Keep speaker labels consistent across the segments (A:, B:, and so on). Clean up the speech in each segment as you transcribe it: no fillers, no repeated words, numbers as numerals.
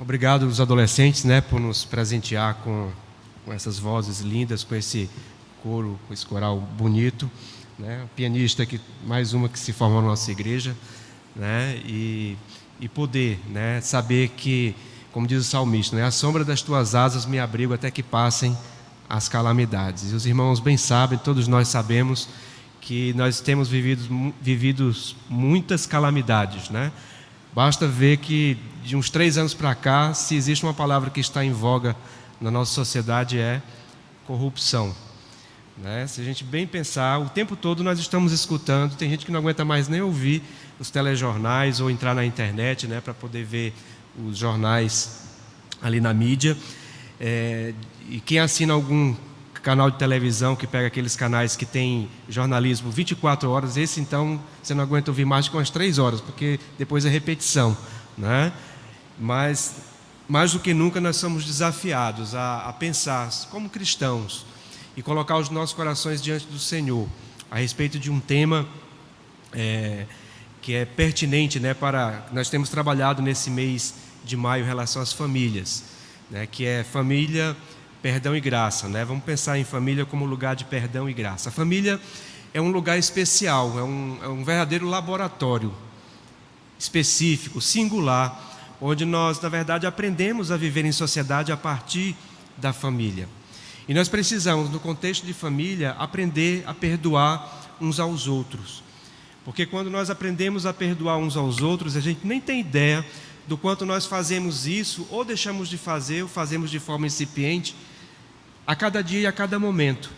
A: Obrigado aos adolescentes, por nos presentear com essas vozes lindas, com esse coro, com esse coral bonito, O pianista, mais uma que se formou na nossa igreja, E poder, saber que, como diz o salmista, a sombra das tuas asas me abrigo até que passem as calamidades. E os irmãos bem sabem, todos nós sabemos, que nós temos vivido muitas calamidades, Basta ver que de uns 3 anos para cá, se existe uma palavra que está em voga na nossa sociedade, é corrupção, Se a gente bem pensar, o tempo todo nós estamos escutando, tem gente que não aguenta mais nem ouvir os telejornais ou entrar na internet, para poder ver os jornais ali na mídia, e quem assina algum canal de televisão, que pega aqueles canais que tem jornalismo 24 horas, esse então você não aguenta ouvir mais de umas 3 horas, porque depois é repetição, Mas mais do que nunca nós somos desafiados a pensar como cristãos e colocar os nossos corações diante do Senhor a respeito de um tema que é pertinente, para nós temos trabalhado nesse mês de maio em relação às famílias, que é família, perdão e graça, Vamos pensar em família como lugar de perdão e graça. A família é um lugar especial, é um verdadeiro laboratório específico, singular, onde nós, na verdade, aprendemos a viver em sociedade a partir da família. E nós precisamos, no contexto de família, aprender a perdoar uns aos outros. Porque quando nós aprendemos a perdoar uns aos outros, a gente nem tem ideia do quanto nós fazemos isso, ou deixamos de fazer, ou fazemos de forma incipiente, a cada dia e a cada momento.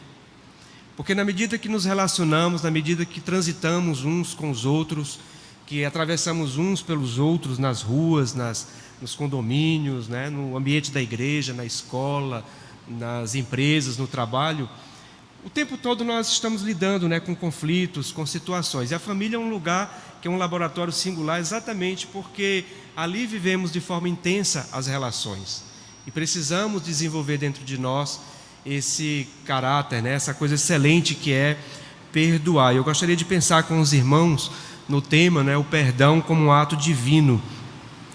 A: Porque na medida que nos relacionamos, na medida que transitamos uns com os outros, que atravessamos uns pelos outros nas ruas, nos condomínios, no ambiente da igreja, na escola, nas empresas, no trabalho, o tempo todo nós estamos lidando com conflitos, com situações. E a família é um lugar que é um laboratório singular, exatamente porque ali vivemos de forma intensa as relações. E precisamos desenvolver dentro de nós esse caráter, essa coisa excelente que é perdoar. Eu gostaria de pensar com os irmãos no tema, o perdão como um ato divino,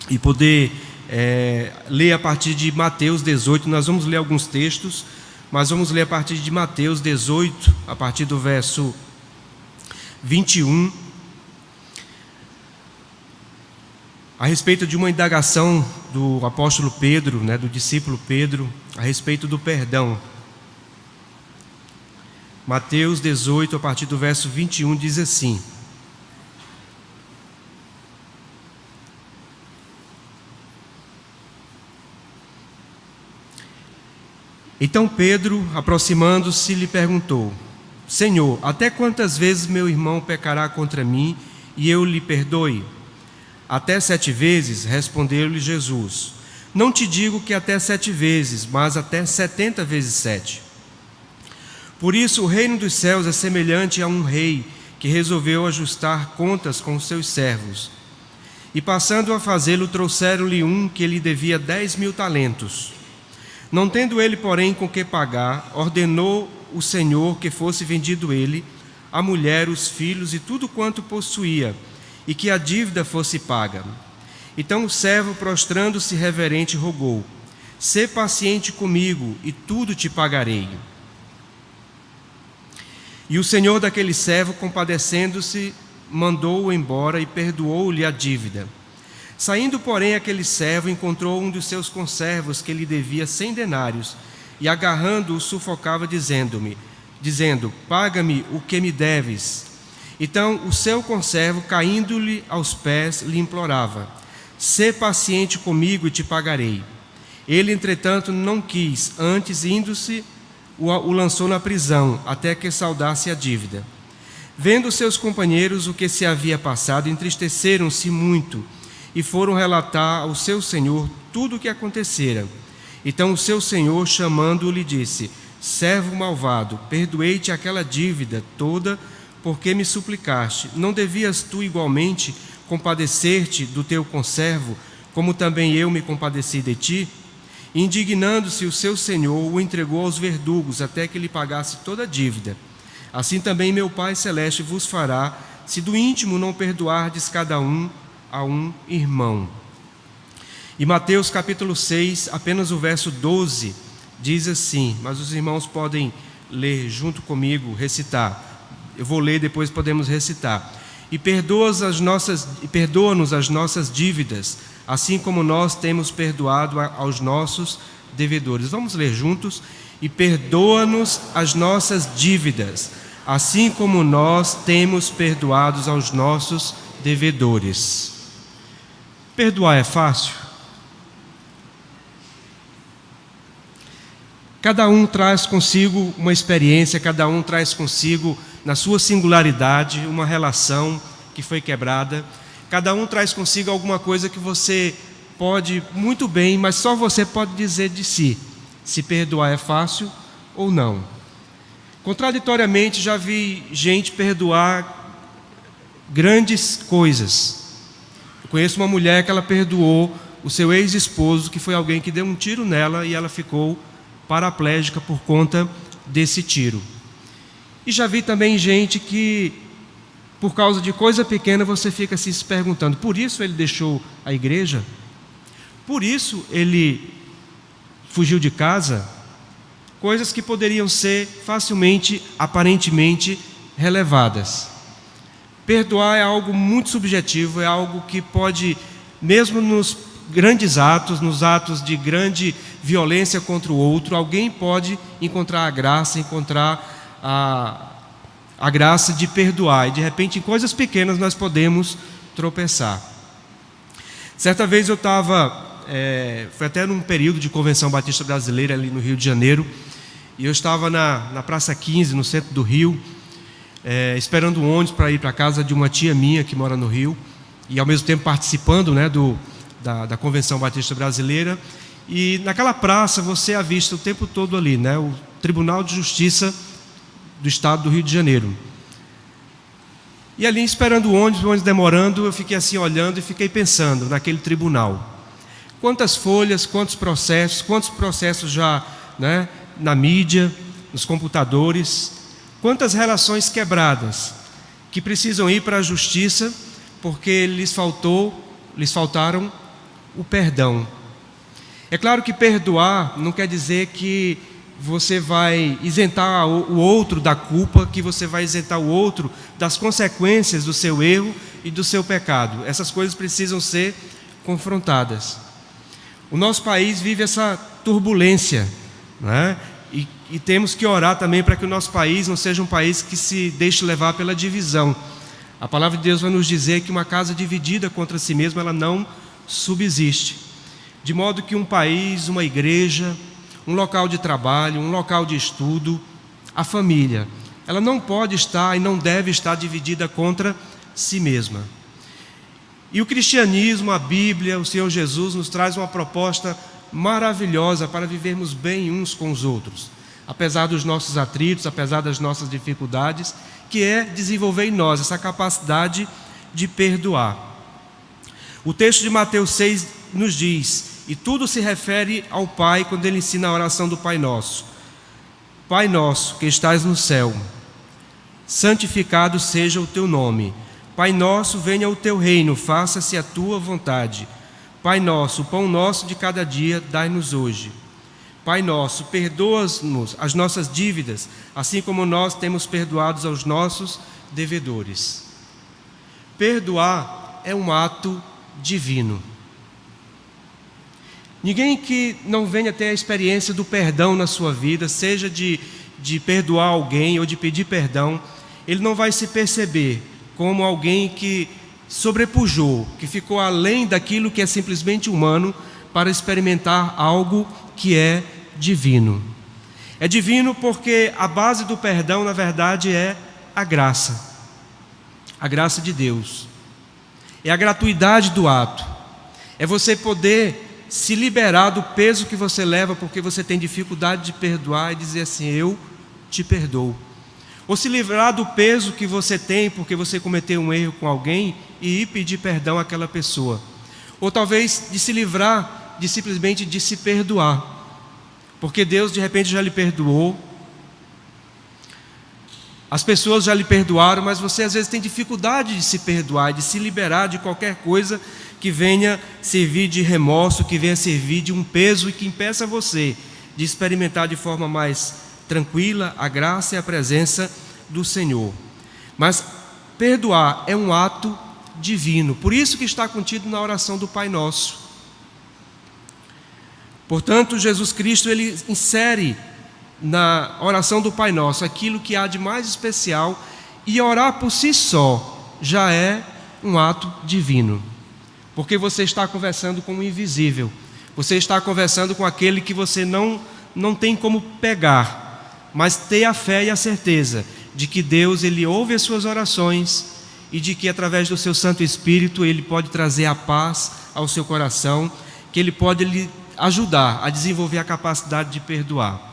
A: e poder ler a partir de Mateus 18. Nós vamos ler alguns textos, mas vamos ler a partir de Mateus 18, a partir do verso 21, a respeito de uma indagação do apóstolo Pedro, do discípulo Pedro, a respeito do perdão. Mateus 18, a partir do verso 21, diz assim: Então Pedro, aproximando-se, lhe perguntou: Senhor, até quantas vezes meu irmão pecará contra mim e eu lhe perdoe? Até 7 vezes, respondeu-lhe Jesus. Não te digo que até 7 vezes, mas até 70 vezes 7. Por isso o reino dos céus é semelhante a um rei que resolveu ajustar contas com os seus servos. E passando a fazê-lo, trouxeram-lhe um que lhe devia 10.000 talentos. Não tendo ele, porém, com que pagar, ordenou o Senhor que fosse vendido ele, a mulher, os filhos e tudo quanto possuía, e que a dívida fosse paga. Então o servo, prostrando-se reverente, rogou: Sê paciente comigo, e tudo te pagarei. E o senhor daquele servo, compadecendo-se, mandou-o embora e perdoou-lhe a dívida. Saindo, porém, aquele servo encontrou um dos seus conservos que lhe devia 100 denários, e agarrando-o, sufocava, dizendo: Paga-me o que me deves. Então o seu conservo, caindo-lhe aos pés, lhe implorava: Sê paciente comigo e te pagarei. Ele, entretanto, não quis, antes, indo-se, o lançou na prisão, até que saldasse a dívida. Vendo seus companheiros o que se havia passado, entristeceram-se muito, e foram relatar ao seu senhor tudo o que acontecera. Então o seu senhor, chamando-o, lhe disse: Servo malvado, perdoei-te aquela dívida toda, porque me suplicaste. Não devias tu igualmente compadecer-te do teu conservo, como também eu me compadeci de ti? Indignando-se, o seu senhor o entregou aos verdugos, até que lhe pagasse toda a dívida. Assim também meu Pai Celeste vos fará, se do íntimo não perdoardes cada um a um irmão. E Mateus capítulo 6, apenas o verso 12, diz assim, mas os irmãos podem ler junto comigo, recitar. Eu vou ler, depois podemos recitar. E perdoa-nos as nossas dívidas, assim como nós temos perdoado aos nossos devedores. Vamos ler juntos? E perdoa-nos as nossas dívidas, assim como nós temos perdoado aos nossos devedores. Perdoar é fácil? Cada um traz consigo uma experiência, cada um traz consigo, na sua singularidade, uma relação que foi quebrada. Cada um traz consigo alguma coisa que você pode muito bem, mas só você pode dizer de si, se perdoar é fácil ou não. Contraditoriamente, já vi gente perdoar grandes coisas. Eu conheço uma mulher que ela perdoou o seu ex-esposo, que foi alguém que deu um tiro nela e ela ficou paraplégica por conta desse tiro. E já vi também gente que, por causa de coisa pequena, você fica assim se perguntando, por isso ele deixou a igreja? Por isso ele fugiu de casa? Coisas que poderiam ser facilmente, aparentemente, relevadas. Perdoar é algo muito subjetivo, é algo que pode, mesmo nos grandes atos, nos atos de grande violência contra o outro, alguém pode encontrar a graça, encontrar a graça de perdoar. E de repente em coisas pequenas nós podemos tropeçar. Certa vez eu estava, foi até num período de Convenção Batista Brasileira ali no Rio de Janeiro, e eu estava na Praça 15, no centro do Rio, esperando um ônibus para ir para a casa de uma tia minha que mora no Rio, e ao mesmo tempo participando, né, da Convenção Batista Brasileira. E naquela praça você avista o tempo todo ali, né, o Tribunal de Justiça do Estado do Rio de Janeiro. E ali esperando o ônibus demorando, eu fiquei assim olhando e fiquei pensando naquele tribunal. Quantas folhas, quantos processos já, né, na mídia, nos computadores, quantas relações quebradas que precisam ir para a justiça porque lhes faltaram o perdão. É claro que perdoar não quer dizer que você vai isentar o outro da culpa, que você vai isentar o outro das consequências do seu erro e do seu pecado. Essas coisas precisam ser confrontadas. O nosso país vive essa turbulência, né? E temos que orar também para que o nosso país não seja um país que se deixe levar pela divisão. A palavra de Deus vai nos dizer que uma casa dividida contra si mesma, ela não subsiste. De modo que um país, uma igreja, um local de trabalho, um local de estudo, a família, ela não pode estar e não deve estar dividida contra si mesma. E o cristianismo, a Bíblia, o Senhor Jesus nos traz uma proposta maravilhosa para vivermos bem uns com os outros, apesar dos nossos atritos, apesar das nossas dificuldades, que é desenvolver em nós essa capacidade de perdoar. O texto de Mateus 6 nos diz, e tudo se refere ao Pai quando ele ensina a oração do Pai Nosso. Pai nosso que estás no céu, santificado seja o teu nome. Pai nosso, venha o teu reino, faça-se a tua vontade. Pai nosso, o pão nosso de cada dia, dai-nos hoje. Pai nosso, perdoa-nos as nossas dívidas, assim como nós temos perdoado aos nossos devedores. Perdoar é um ato divino. Ninguém que não venha ter a experiência do perdão na sua vida, seja de perdoar alguém ou de pedir perdão, ele não vai se perceber como alguém que sobrepujou, que ficou além daquilo que é simplesmente humano para experimentar algo que é divino. É divino porque a base do perdão, na verdade, é a graça de Deus. É a gratuidade do ato. É você poder se liberar do peso que você leva porque você tem dificuldade de perdoar e dizer assim, eu te perdoo. Ou se livrar do peso que você tem porque você cometeu um erro com alguém e ir pedir perdão àquela pessoa. Ou talvez de se livrar de simplesmente de se perdoar, porque Deus de repente já lhe perdoou. As pessoas já lhe perdoaram, mas você às vezes tem dificuldade de se perdoar, de se liberar de qualquer coisa que venha servir de remorso, que venha servir de um peso e que impeça você de experimentar de forma mais tranquila a graça e a presença do Senhor. Mas perdoar é um ato divino, por isso que está contido na oração do Pai Nosso. Portanto, Jesus Cristo, ele insere na oração do Pai Nosso aquilo que há de mais especial, e orar por si só já é um ato divino, porque você está conversando com o invisível, você está conversando com aquele que você não tem como pegar, mas ter a fé e a certeza de que Deus, ele ouve as suas orações e de que através do seu Santo Espírito ele pode trazer a paz ao seu coração, que ele pode lhe ajudar a desenvolver a capacidade de perdoar.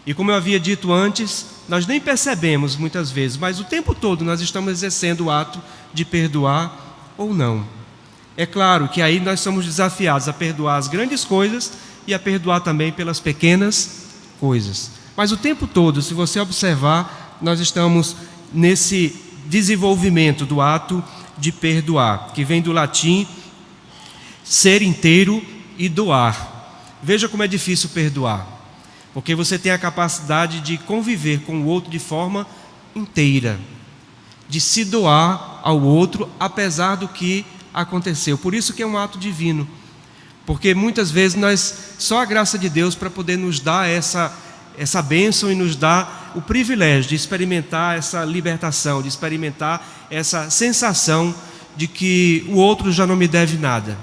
A: E como eu havia dito antes, nós nem percebemos muitas vezes, mas o tempo todo nós estamos exercendo o ato de perdoar ou não. É claro que aí nós somos desafiados a perdoar as grandes coisas e a perdoar também pelas pequenas coisas. Mas o tempo todo, se você observar, nós estamos nesse desenvolvimento do ato de perdoar, que vem do latim ser inteiro e doar. Veja como é difícil perdoar, porque você tem a capacidade de conviver com o outro de forma inteira, de se doar ao outro apesar do que aconteceu. Por isso que é um ato divino, porque muitas vezes só a graça de Deus para poder nos dar essa bênção e nos dar o privilégio de experimentar essa libertação, de experimentar essa sensação de que o outro já não me deve nada,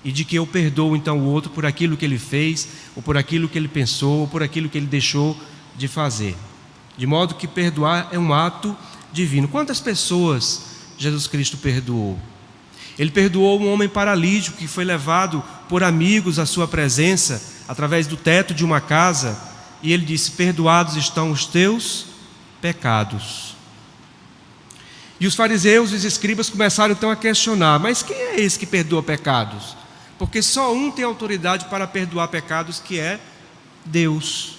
A: e de que eu perdoo então o outro por aquilo que ele fez, ou por aquilo que ele pensou, ou por aquilo que ele deixou de fazer. De modo que perdoar é um ato divino. Quantas pessoas Jesus Cristo perdoou? Ele perdoou um homem paralítico que foi levado por amigos à sua presença, através do teto de uma casa, e ele disse: perdoados estão os teus pecados. E os fariseus e os escribas começaram então a questionar: mas quem é esse que perdoa pecados? Porque só um tem autoridade para perdoar pecados, que é Deus.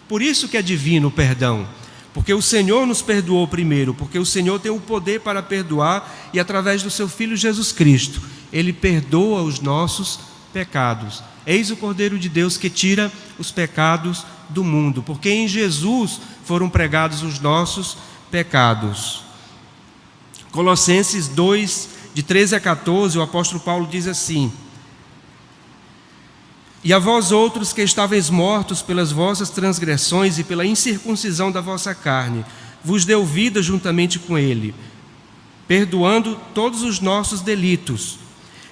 A: Por isso que é divino o perdão, porque o Senhor nos perdoou primeiro, porque o Senhor tem o poder para perdoar, e através do seu Filho Jesus Cristo, Ele perdoa os nossos pecados. Eis o Cordeiro de Deus que tira os pecados do mundo, porque em Jesus foram pregados os nossos pecados. Colossenses 2, de 13 a 14, o apóstolo Paulo diz assim: e a vós outros que estáveis mortos pelas vossas transgressões e pela incircuncisão da vossa carne, vos deu vida juntamente com ele, perdoando todos os nossos delitos,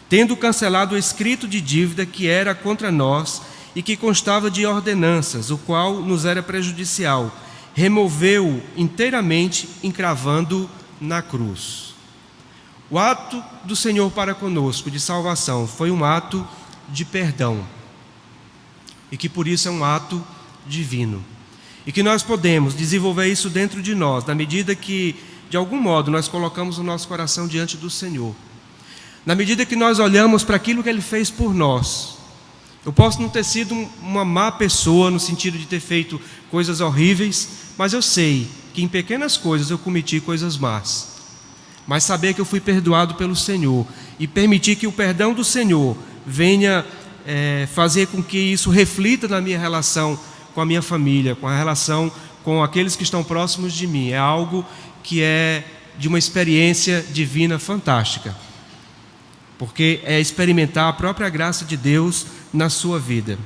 A: tendo cancelado o escrito de dívida que era contra nós e que constava de ordenanças, o qual nos era prejudicial, removeu-o inteiramente, encravando na cruz. O ato do Senhor para conosco de salvação foi um ato de perdão, e que por isso é um ato divino, e que nós podemos desenvolver isso dentro de nós, na medida que, de algum modo, nós colocamos o nosso coração diante do Senhor, na medida que nós olhamos para aquilo que Ele fez por nós. Eu posso não ter sido uma má pessoa, no sentido de ter feito coisas horríveis, mas eu sei que em pequenas coisas eu cometi coisas más, mas saber que eu fui perdoado pelo Senhor, e permitir que o perdão do Senhor venha fazer com que isso reflita na minha relação com a minha família, com a relação com aqueles que estão próximos de mim, é algo que é de uma experiência divina fantástica, porque é experimentar a própria graça de Deus na sua vida.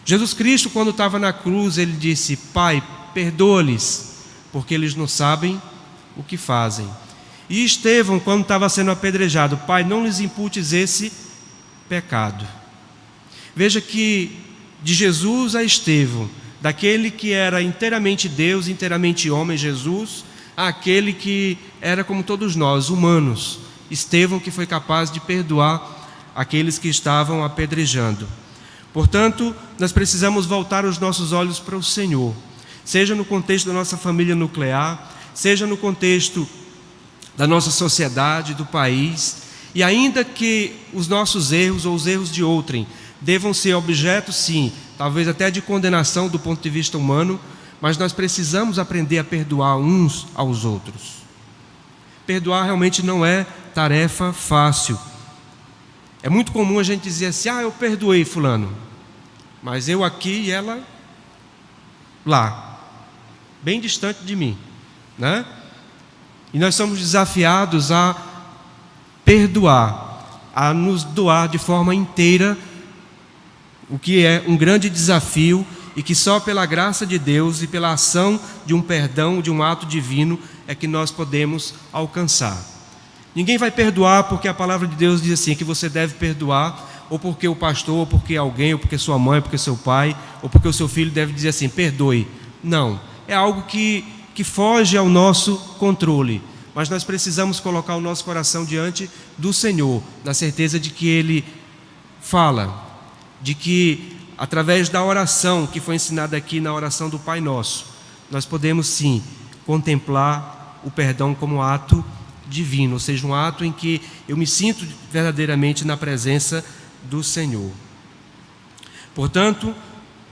A: Jesus Cristo, quando estava na cruz, Ele disse: Pai, perdoa-lhes, porque eles não sabem o que fazem. E Estevão, quando estava sendo apedrejado: Pai, não lhes imputes esse pecado. Veja que de Jesus a Estevão, daquele que era inteiramente Deus, inteiramente homem, Jesus, àquele que era como todos nós, humanos, Estevão, que foi capaz de perdoar aqueles que estavam apedrejando. Portanto, nós precisamos voltar os nossos olhos para o Senhor, seja no contexto da nossa família nuclear, seja no contexto da nossa sociedade, do país, e ainda que os nossos erros ou os erros de outrem devam ser objeto, sim, talvez até de condenação do ponto de vista humano, mas nós precisamos aprender a perdoar uns aos outros. Perdoar realmente não é tarefa fácil. É muito comum a gente dizer assim: eu perdoei fulano, mas eu aqui e ela lá, bem distante de mim, né? E nós somos desafiados a perdoar, a nos doar de forma inteira, o que é um grande desafio e que só pela graça de Deus e pela ação de um perdão, de um ato divino, é que nós podemos alcançar. Ninguém vai perdoar porque a palavra de Deus diz assim, que você deve perdoar, ou porque o pastor, ou porque alguém, ou porque sua mãe, ou porque seu pai, ou porque o seu filho deve dizer assim, perdoe. Não, é algo que foge ao nosso controle, mas nós precisamos colocar o nosso coração diante do Senhor, na certeza de que Ele fala, de que através da oração que foi ensinada aqui na oração do Pai Nosso, nós podemos sim contemplar o perdão como um ato divino, ou seja, um ato em que eu me sinto verdadeiramente na presença do Senhor. Portanto,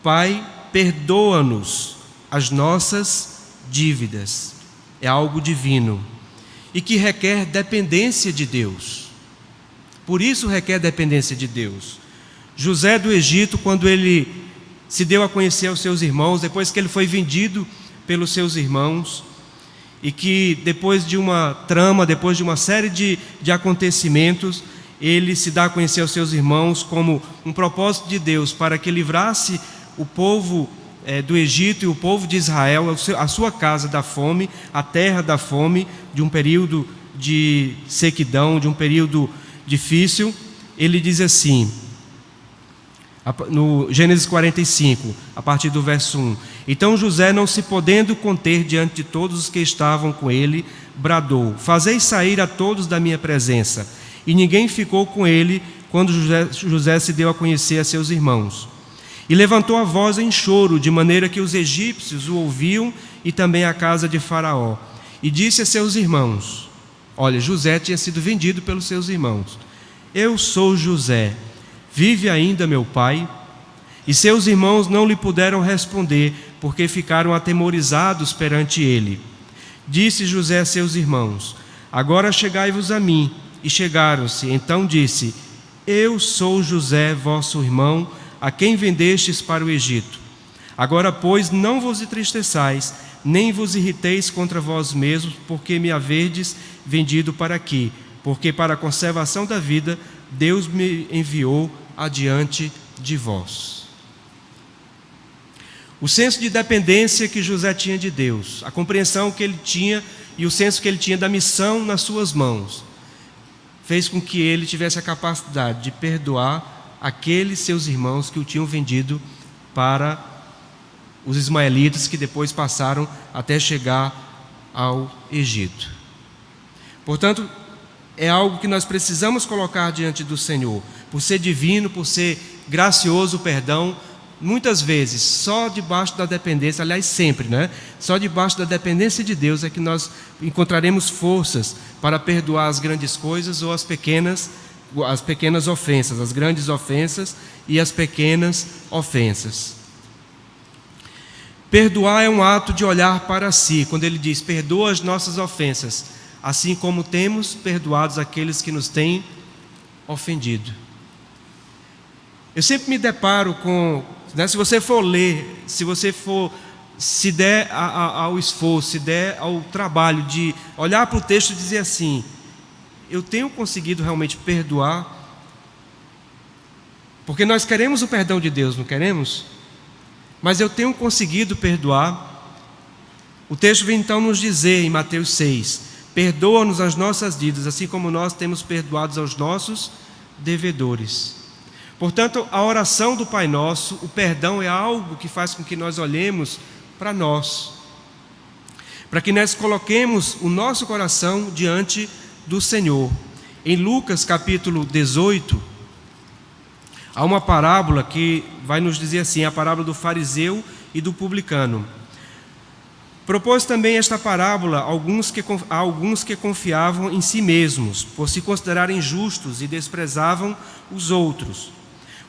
A: Pai, perdoa-nos as nossas dívidas. É algo divino e que requer dependência de Deus. Por isso requer dependência de Deus. José do Egito, quando ele se deu a conhecer aos seus irmãos, depois que ele foi vendido pelos seus irmãos, e que depois de uma trama, depois de uma série de acontecimentos, ele se dá a conhecer aos seus irmãos como um propósito de Deus para que livrasse o povo do Egito e o povo de Israel, a sua casa da fome, a terra da fome, de um período de sequidão, de um período difícil. Ele diz assim, no Gênesis 45, a partir do verso 1: Então José, não se podendo conter diante de todos os que estavam com ele, bradou: Fazei sair a todos da minha presença. E ninguém ficou com ele quando José se deu a conhecer a seus irmãos. E levantou a voz em choro, de maneira que os egípcios o ouviam e também a casa de Faraó. E disse a seus irmãos: Olha, José tinha sido vendido pelos seus irmãos. Eu sou José. Vive ainda meu pai? E seus irmãos não lhe puderam responder, porque ficaram atemorizados perante ele. Disse José a seus irmãos: Agora chegai-vos a mim. E chegaram-se. Então disse: Eu sou José, vosso irmão, a quem vendestes para o Egito. Agora, pois, não vos entristeçais, nem vos irriteis contra vós mesmos, porque me haverdes vendido para aqui, porque para a conservação da vida Deus me enviou adiante de vós. O senso de dependência que José tinha de Deus, a compreensão que ele tinha e o senso que ele tinha da missão nas suas mãos, fez com que ele tivesse a capacidade de perdoar aqueles seus irmãos que o tinham vendido para os ismaelitas, que depois passaram até chegar ao Egito. Portanto, é algo que nós precisamos colocar diante do Senhor, por ser divino, por ser gracioso o perdão. Muitas vezes, só debaixo da dependência, aliás sempre, né? Só debaixo da dependência de Deus é que nós encontraremos forças para perdoar as grandes coisas ou as pequenas ofensas, as grandes ofensas e as pequenas ofensas. Perdoar é um ato de olhar para si, quando ele diz: perdoa as nossas ofensas, assim como temos perdoados aqueles que nos têm ofendido. Eu sempre me deparo com, se você for ler, se der ao esforço, se der ao trabalho de olhar para o texto e dizer assim: eu tenho conseguido realmente perdoar? Porque nós queremos o perdão de Deus, não queremos? Mas eu tenho conseguido perdoar? O texto vem então nos dizer em Mateus 6: perdoa-nos as nossas dívidas, assim como nós temos perdoado aos nossos devedores. Portanto, a oração do Pai Nosso, o perdão é algo que faz com que nós olhemos para nós, para que nós coloquemos o nosso coração diante do Senhor. Em Lucas capítulo 18, há uma parábola que vai nos dizer assim, a parábola do fariseu e do publicano. Propôs também esta parábola a alguns que confiavam em si mesmos, por se considerarem justos, e desprezavam os outros.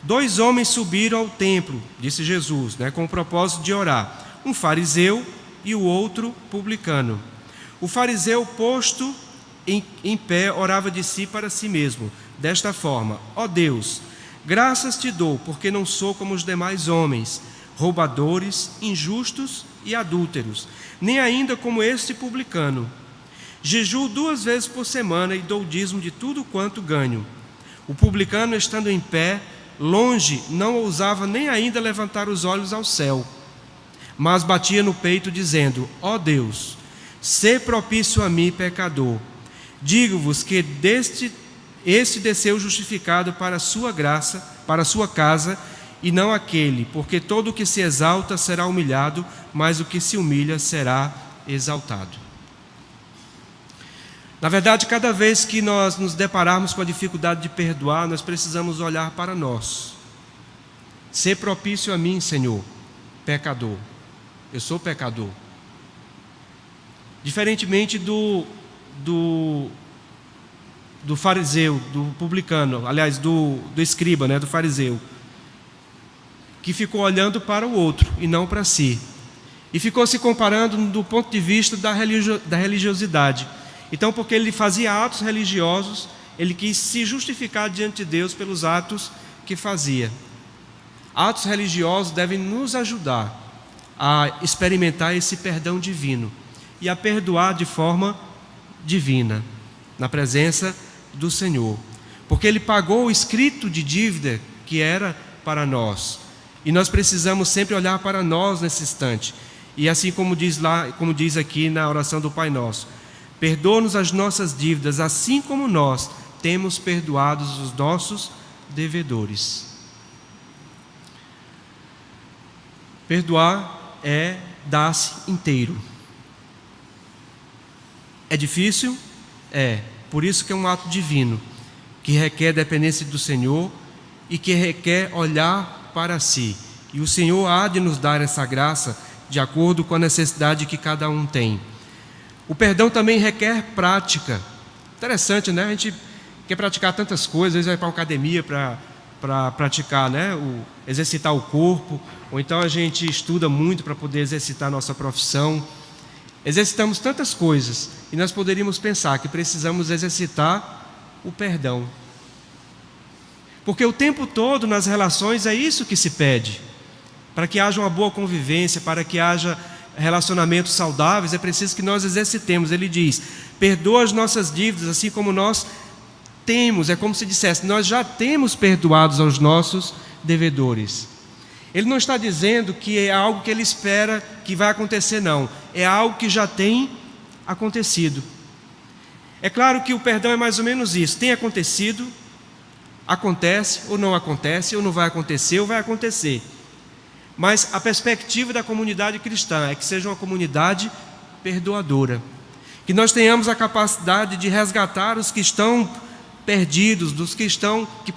A: 2 homens subiram ao templo, disse Jesus, com o propósito de orar. um fariseu e o outro publicano. O fariseu, posto em pé, orava de si para si mesmo, desta forma: ó Deus, graças te dou, porque não sou como os demais homens, roubadores, injustos e adúlteros, nem ainda como este publicano. Jejuo 2 vezes por semana e dou dízimo de tudo quanto ganho. O publicano, estando em pé, longe, não ousava nem ainda levantar os olhos ao céu, mas batia no peito, dizendo: ó Deus, sê propício a mim, pecador. Digo-vos que este desceu justificado para a sua graça, para a sua casa, e não aquele, porque todo o que se exalta será humilhado, mas o que se humilha será exaltado. Na verdade, cada vez que nós nos depararmos com a dificuldade de perdoar, nós precisamos olhar para nós. Sê propício a mim, Senhor, pecador. Eu sou pecador. Diferentemente do fariseu, do publicano, aliás, do escriba, do fariseu, que ficou olhando para o outro e não para si, e ficou se comparando do ponto de vista da religiosidade. Então, porque ele fazia atos religiosos, ele quis se justificar diante de Deus pelos atos que fazia. Atos religiosos devem nos ajudar a experimentar esse perdão divino e a perdoar de forma divina, na presença do Senhor, porque Ele pagou o escrito de dívida que era para nós, e nós precisamos sempre olhar para nós nesse instante, e assim como diz aqui na oração do Pai Nosso: perdoa-nos as nossas dívidas, assim como nós temos perdoados os nossos devedores. Perdoar é dar-se inteiro. É difícil? É. Por isso que é um ato divino, que requer dependência do Senhor e que requer olhar para si. E o Senhor há de nos dar essa graça de acordo com a necessidade que cada um tem. O perdão também requer prática. Interessante, né? A gente quer praticar tantas coisas, às vezes vai para uma academia para praticar, exercitar o corpo, ou então a gente estuda muito para poder exercitar a nossa profissão. Exercitamos tantas coisas, e nós poderíamos pensar que precisamos exercitar o perdão. Porque o tempo todo nas relações é isso que se pede. Para que haja uma boa convivência, para que haja relacionamentos saudáveis, é preciso que nós exercitemos. Ele diz: perdoa as nossas dívidas, assim como nós temos. É como se dissesse: nós já temos perdoados aos nossos devedores. Ele não está dizendo que é algo que ele espera que vai acontecer, não. É algo que já tem acontecido. É claro que o perdão é mais ou menos isso: tem acontecido, acontece, ou não acontece, ou não vai acontecer, ou vai acontecer. Mas a perspectiva da comunidade cristã é que seja uma comunidade perdoadora, que nós tenhamos a capacidade de resgatar os que estão perdidos, dos que estão, que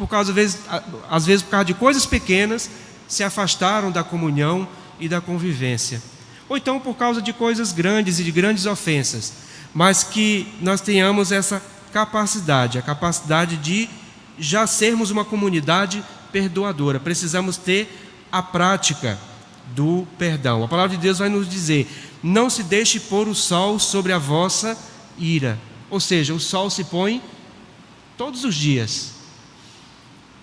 A: às vezes por causa de coisas pequenas, se afastaram da comunhão e da convivência, ou então por causa de coisas grandes e de grandes ofensas, mas que nós tenhamos essa capacidade, a capacidade de já sermos uma comunidade perdoadora. Precisamos ter a prática do perdão. A palavra de Deus vai nos dizer: não se deixe pôr o sol sobre a vossa ira. Ou seja, o sol se põe todos os dias.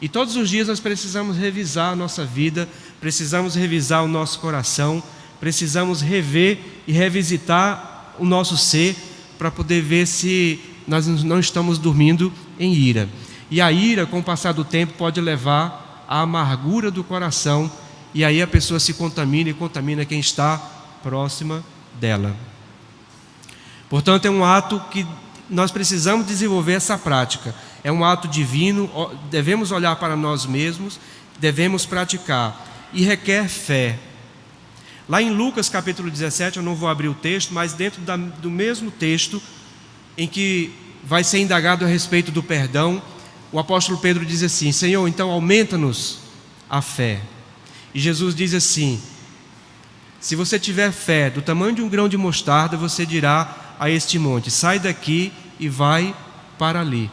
A: E todos os dias nós precisamos revisar a nossa vida, precisamos revisar o nosso coração, precisamos rever e revisitar o nosso ser, para poder ver se nós não estamos dormindo em ira. E a ira, com o passar do tempo, pode levar à amargura do coração, e aí a pessoa se contamina e contamina quem está próxima dela. Portanto, é um ato que nós precisamos desenvolver essa prática. É um ato divino, devemos olhar para nós mesmos, devemos praticar, e requer fé. Lá em Lucas capítulo 17, eu não vou abrir o texto, mas dentro do mesmo texto, em que vai ser indagado a respeito do perdão, o apóstolo Pedro diz assim: Senhor, então aumenta-nos a fé. E Jesus diz assim: se você tiver fé do tamanho de um grão de mostarda, você dirá a este monte: sai daqui e vai para ali.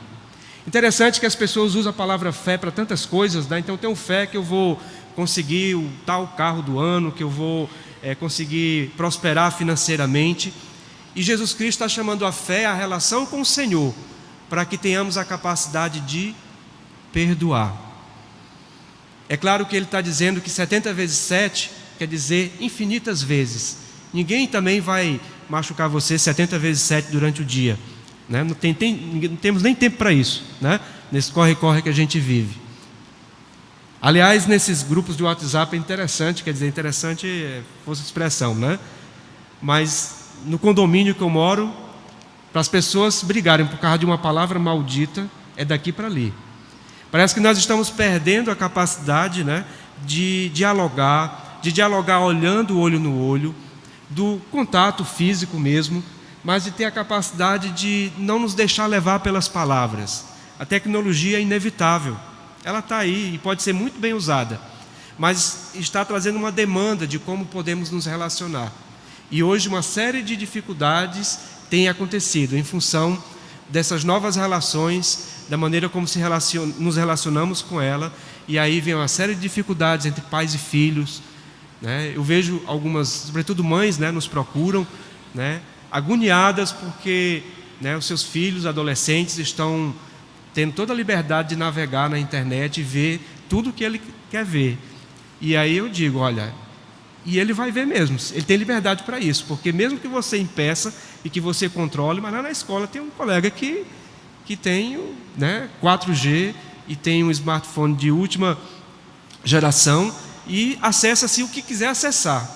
A: Interessante que as pessoas usam a palavra fé para tantas coisas, Então eu tenho fé que eu vou conseguir o tal carro do ano, que eu vou conseguir prosperar financeiramente. E Jesus Cristo está chamando a fé, a relação com o Senhor, para que tenhamos a capacidade de perdoar. É claro que ele está dizendo que 70 vezes 7 quer dizer infinitas vezes. Ninguém também vai machucar você 70 vezes 7 durante o dia, né? Não temos nem tempo para isso, né? Nesse corre-corre que a gente vive. Aliás, nesses grupos de WhatsApp é interessante, quer dizer, interessante é força de expressão, né? Mas no condomínio que eu moro, para as pessoas brigarem por causa de uma palavra maldita, é daqui para ali. Parece que nós estamos perdendo a capacidade, né, de dialogar olhando o olho no olho, do contato físico mesmo, mas de ter a capacidade de não nos deixar levar pelas palavras. A tecnologia é inevitável, ela está aí e pode ser muito bem usada, mas está trazendo uma demanda de como podemos nos relacionar. E hoje uma série de dificuldades tem acontecido em função dessas novas relações, da maneira como nos relacionamos com ela, e aí vem uma série de dificuldades entre pais e filhos, né? Eu vejo algumas, sobretudo mães, né, nos procuram, né, agoniadas porque, né, os seus filhos adolescentes estão tendo toda a liberdade de navegar na internet e ver tudo o que ele quer ver. E aí eu digo, olha, e ele vai ver mesmo, ele tem liberdade para isso, porque mesmo que você impeça e que você controle, mas lá na escola tem um colega que tem, né, 4G e tem um smartphone de última geração e acessa-se o que quiser acessar.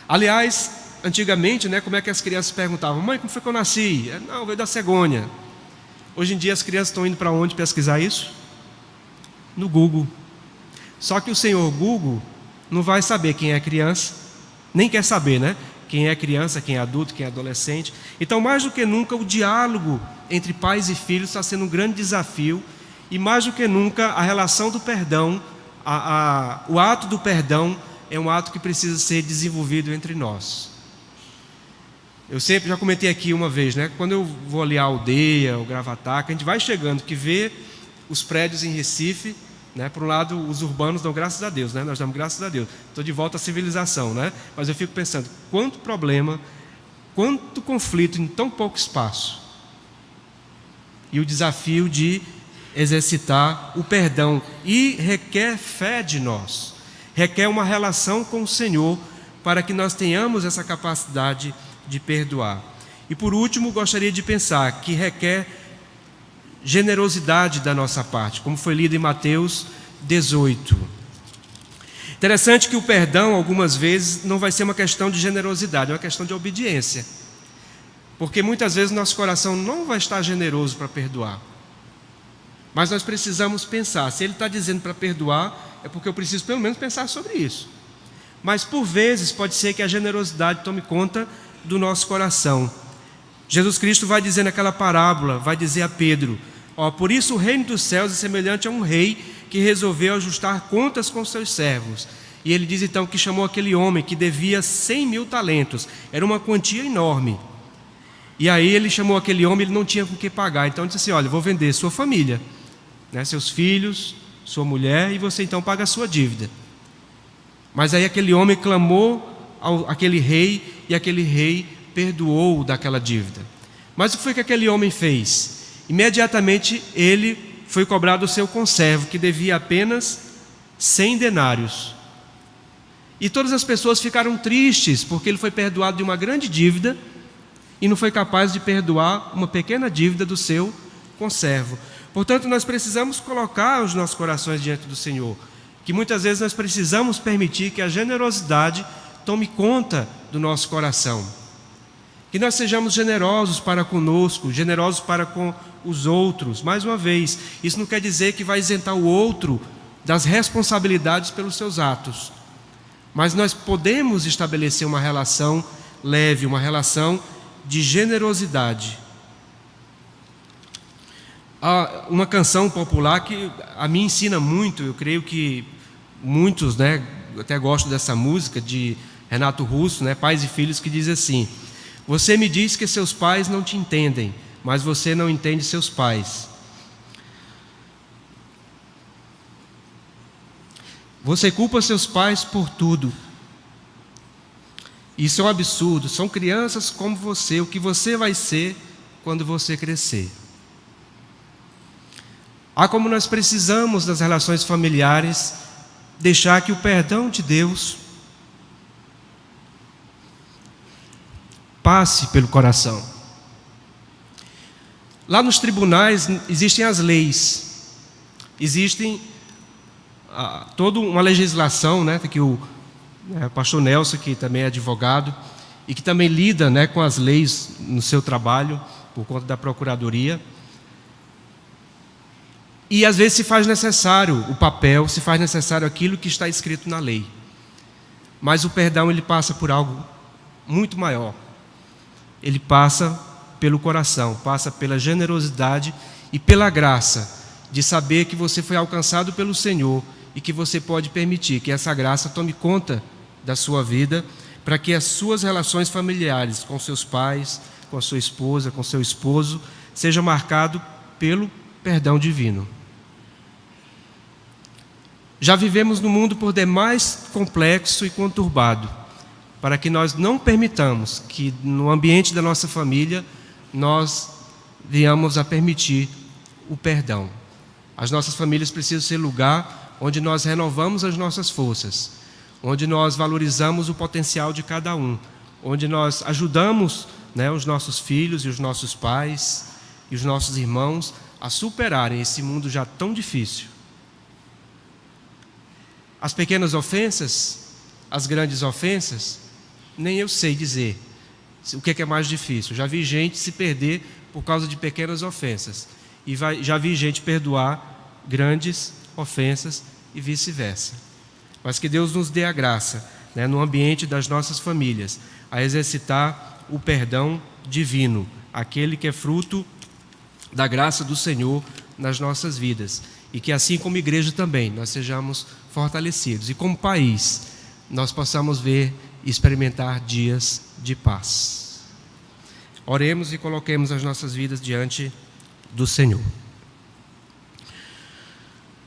A: Aliás, antigamente, né, como é que as crianças perguntavam: mãe, como foi que eu nasci? Não, veio da cegonha. Hoje em dia as crianças estão indo para onde pesquisar isso? No Google. Só que o senhor Google não vai saber quem é criança, nem quer saber, né? Quem é criança, quem é adulto, quem é adolescente. Então, mais do que nunca, o diálogo entre pais e filhos está sendo um grande desafio. E mais do que nunca, a relação do perdão, o ato do perdão é um ato que precisa ser desenvolvido entre nós. Eu sempre já comentei aqui uma vez, né? Quando eu vou ali à aldeia, ao Gravataca, a gente vai chegando, que vê os prédios em Recife, né? Por um lado, os urbanos dão graças a Deus, né? Nós damos graças a Deus. Estou de volta à civilização, né? Mas eu fico pensando, quanto problema, quanto conflito em tão pouco espaço. E o desafio de exercitar o perdão. E requer fé de nós. Requer uma relação com o Senhor para que nós tenhamos essa capacidade de perdoar. E por último, gostaria de pensar que requer generosidade da nossa parte, como foi lido em Mateus 18. Interessante que o perdão, algumas vezes, não vai ser uma questão de generosidade, é uma questão de obediência. Porque muitas vezes nosso coração não vai estar generoso para perdoar. Mas nós precisamos pensar, se ele está dizendo para perdoar, é porque eu preciso pelo menos pensar sobre isso. Mas por vezes pode ser que a generosidade tome conta do nosso coração. Jesus Cristo vai dizer naquela parábola, vai dizer a Pedro: por isso o reino dos céus é semelhante a um rei que resolveu ajustar contas com seus servos. E ele diz então que chamou aquele homem que devia 100.000 talentos, era uma quantia enorme. E aí ele chamou aquele homem, ele não tinha com que pagar, então ele disse assim: olha, vou vender sua família, né, seus filhos, sua mulher, e você então paga a sua dívida. Mas aí aquele homem clamou àquele rei, e aquele rei perdoou daquela dívida. Mas o que foi que aquele homem fez? Imediatamente ele foi cobrado o seu conservo, que devia apenas 100 denários. E todas as pessoas ficaram tristes, porque ele foi perdoado de uma grande dívida e não foi capaz de perdoar uma pequena dívida do seu conservo. Portanto, nós precisamos colocar os nossos corações diante do Senhor, que muitas vezes nós precisamos permitir que a generosidade tome conta do nosso coração. Que nós sejamos generosos para conosco, generosos para com os outros. Mais uma vez, isso não quer dizer que vai isentar o outro das responsabilidades pelos seus atos. Mas nós podemos estabelecer uma relação leve, uma relação de generosidade. Há uma canção popular que a mim ensina muito, eu creio que muitos, né, eu até gosto dessa música de Renato Russo, né, Pais e Filhos, que diz assim: você me diz que seus pais não te entendem, mas você não entende seus pais. Você culpa seus pais por tudo, Isso é um absurdo. São crianças como você, o que você vai ser quando você crescer. Como nós precisamos das relações familiares deixar que o perdão de Deus passe pelo coração. Lá nos tribunais existem as leis, existem toda uma legislação, né, que o pastor Nelson, que também é advogado e que também lida, né, com as leis no seu trabalho por conta da procuradoria. E às vezes se faz necessário o papel, se faz necessário aquilo que está escrito na lei. Mas o perdão, ele passa por algo muito maior. Ele passa pelo coração, passa pela generosidade e pela graça de saber que você foi alcançado pelo Senhor e que você pode permitir que essa graça tome conta da sua vida, para que as suas relações familiares com seus pais, com a sua esposa, com seu esposo, sejam marcadas pelo perdão divino. Já vivemos num mundo por demais complexo e conturbado, para que nós não permitamos que no ambiente da nossa família nós venhamos a permitir o perdão. As nossas famílias precisam ser lugar onde nós renovamos as nossas forças, onde nós valorizamos o potencial de cada um, onde nós ajudamos, né, os nossos filhos e os nossos pais e os nossos irmãos a superarem esse mundo já tão difícil. As pequenas ofensas, as grandes ofensas, nem eu sei dizer o que é mais difícil. Já vi gente se perder por causa de pequenas ofensas, e já vi gente perdoar grandes ofensas e vice-versa. Mas que Deus nos dê a graça, né, no ambiente das nossas famílias, a exercitar o perdão divino, aquele que é fruto da graça do Senhor nas nossas vidas. E que assim como igreja também, nós sejamos fortalecidos. E como país, nós possamos ver e experimentar dias de paz. Oremos e coloquemos as nossas vidas diante do Senhor.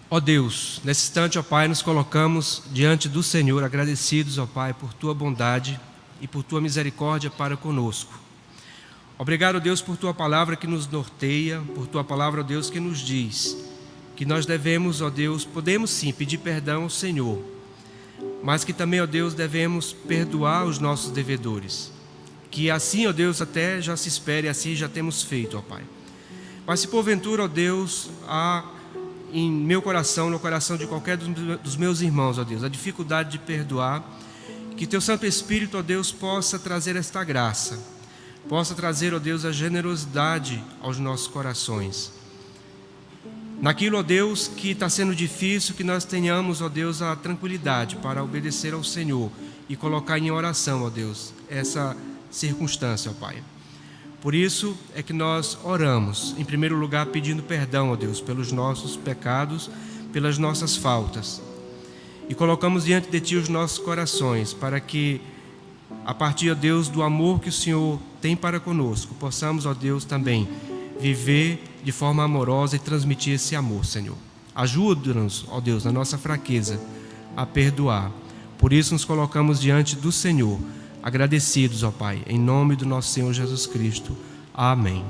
A: Ó Deus, nesse instante, ó Pai, nos colocamos diante do Senhor, agradecidos, ó Pai, por Tua bondade e por Tua misericórdia para conosco. Obrigado, ó Deus, por Tua palavra que nos norteia, por Tua palavra, ó Deus, que nos diz que nós devemos, ó Deus, podemos sim pedir perdão ao Senhor, mas que também, ó Deus, devemos perdoar os nossos devedores. Que assim, ó Deus, até já se espere, assim já temos feito, ó Pai. Mas se porventura, ó Deus, há em meu coração, no coração de qualquer dos meus irmãos, ó Deus, a dificuldade de perdoar, que Teu Santo Espírito, ó Deus, possa trazer esta graça, possa trazer, ó Deus, a generosidade aos nossos corações. Naquilo, ó Deus, que está sendo difícil, que nós tenhamos, ó Deus, a tranquilidade para obedecer ao Senhor e colocar em oração, ó Deus, essa circunstância, ó Pai. Por isso é que nós oramos, em primeiro lugar, pedindo perdão, ó Deus, pelos nossos pecados, pelas nossas faltas. E colocamos diante de Ti os nossos corações, para que, a partir, ó Deus, do amor que o Senhor tem para conosco, possamos, ó Deus, também viver de forma amorosa e transmitir esse amor, Senhor. Ajuda-nos, ó Deus, na nossa fraqueza, a perdoar. Por isso nos colocamos diante do Senhor, agradecidos, ó Pai, em nome do nosso Senhor Jesus Cristo. Amém.